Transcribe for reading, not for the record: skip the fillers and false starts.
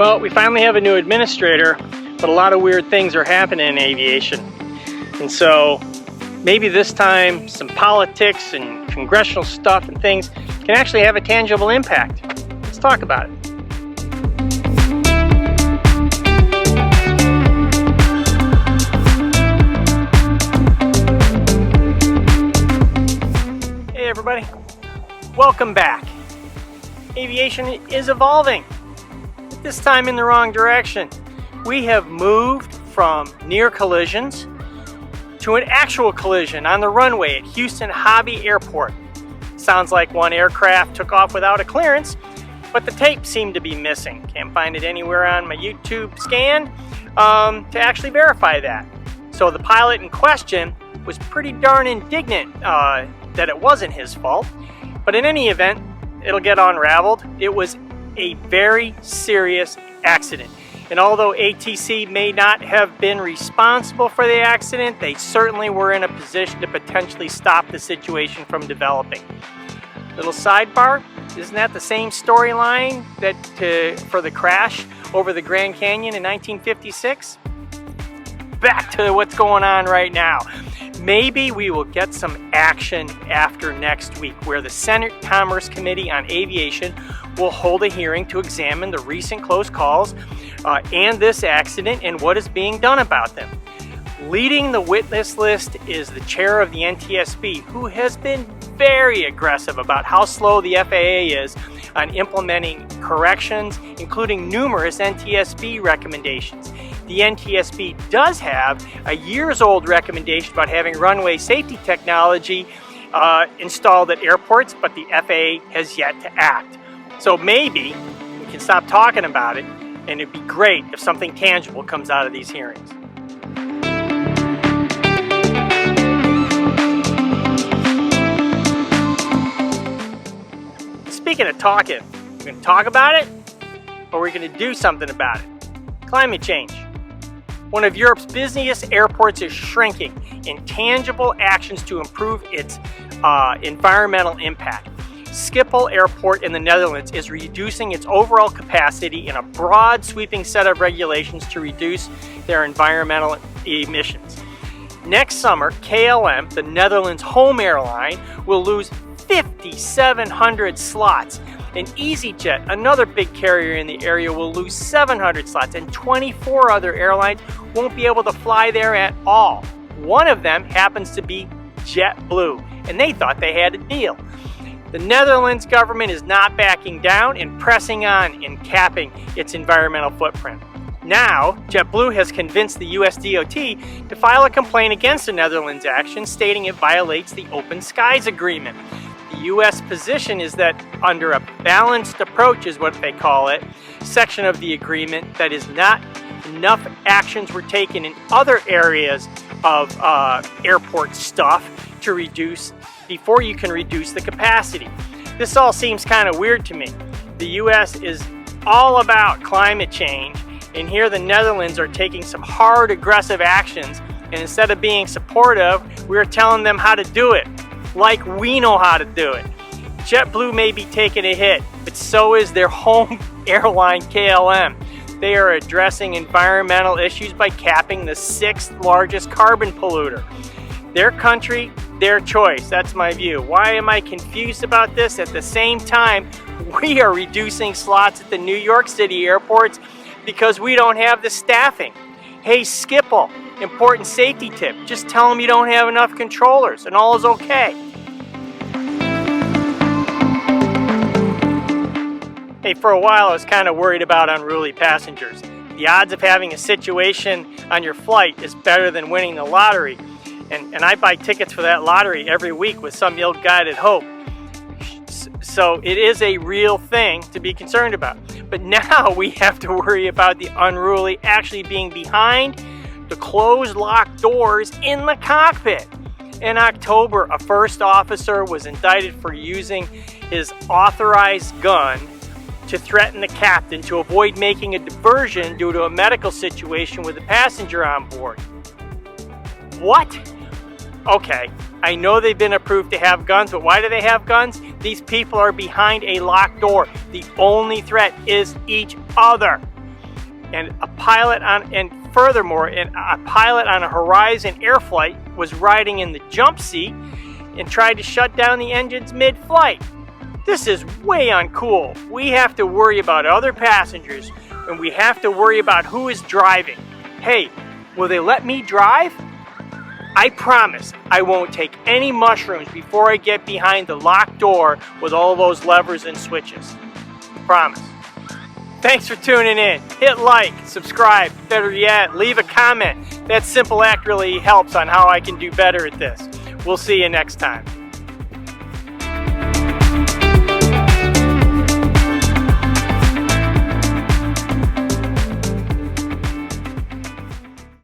Well, we finally have a new administrator, but a lot of weird things are happening in aviation. And so maybe this time some politics and congressional stuff and things can actually have a tangible impact. Let's talk about it. Hey everybody, welcome back. Aviation is evolving, but this time in the wrong direction. We have moved from near collisions to an actual collision on the runway at Houston Hobby Airport. Sounds like one aircraft took off without a clearance, but the tape seemed to be missing. Can't find it anywhere on my YouTube scan to actually verify that. So the pilot in question was pretty darn indignant that it wasn't his fault. But in any event, it'll get unraveled. It was a very serious accident. And although ATC may not have been responsible for the accident, they certainly were in a position to potentially stop the situation from developing. Little sidebar, isn't that the same storyline that for the crash over the Grand Canyon in 1956? Back to what's going on right now. Maybe we will get some action after next week, where the Senate Commerce Committee on Aviation will hold a hearing to examine the recent close calls and this accident and what is being done about them. Leading the witness list is the chair of the NTSB, who has been very aggressive about how slow the FAA is on implementing corrections, including numerous NTSB recommendations. The NTSB does have a years-old recommendation about having runway safety technology installed at airports, but the FAA has yet to act. So maybe we can stop talking about it, and it'd be great if something tangible comes out of these hearings. Speaking of talking, we're going to talk about it, or we're going to do something about it. Climate change. One of Europe's busiest airports is shrinking in tangible actions to improve its environmental impact. Schiphol Airport in the Netherlands is reducing its overall capacity in a broad sweeping set of regulations to reduce their environmental emissions. Next summer, KLM, the Netherlands' home airline, will lose 5,700 slots. And EasyJet, another big carrier in the area, will lose 700 slots, and 24 other airlines won't be able to fly there at all. One of them happens to be JetBlue, and they thought they had a deal. The Netherlands government is not backing down and pressing on in capping its environmental footprint. Now, JetBlue has convinced the US DOT to file a complaint against the Netherlands' action, stating it violates the Open Skies Agreement. The U.S. position is that under a balanced approach, is what they call it, section of the agreement, that is not enough actions were taken in other areas of airport stuff to reduce, before you can reduce the capacity. This all seems kind of weird to me. The U.S. is all about climate change, and here the Netherlands are taking some hard, aggressive actions, and instead of being supportive, we're telling them how to do it. Like we know how to do it. JetBlue may be taking a hit, but so is their home airline KLM. They are addressing environmental issues by capping the 6th largest carbon polluter. Their country, their choice. That's my view. Why am I confused about this? At the same time, we are reducing slots at the New York City airports because we don't have the staffing. Hey, Schipol, important safety tip. Just tell them you don't have enough controllers and all is okay. Hey, for a while I was kind of worried about Unruly Passengers. The odds of having a situation on your flight is better than winning the lottery. And I buy tickets for that lottery every week with some ill-guided hope. So it is a real thing to be concerned about. But now we have to worry about the unruly actually being behind the closed locked doors in the cockpit. In October, a first officer was indicted for using his authorized gun to threaten the captain to avoid making a diversion due to a medical situation with a passenger on board. What? Okay, I know they've been approved to have guns, but why do they have guns? These people are behind a locked door. The only threat is each other. and furthermore, a pilot on a Horizon air flight was riding in the jump seat and tried to shut down the engines mid-flight. This is way uncool. We have to worry about other passengers, and we have to worry about who is driving. Hey, will they let me drive? I promise I won't take any mushrooms before I get behind the locked door with all those levers and switches. Promise. Thanks for tuning in. Hit like, subscribe, better yet, leave a comment. That simple act really helps on how I can do better at this. We'll see you next time.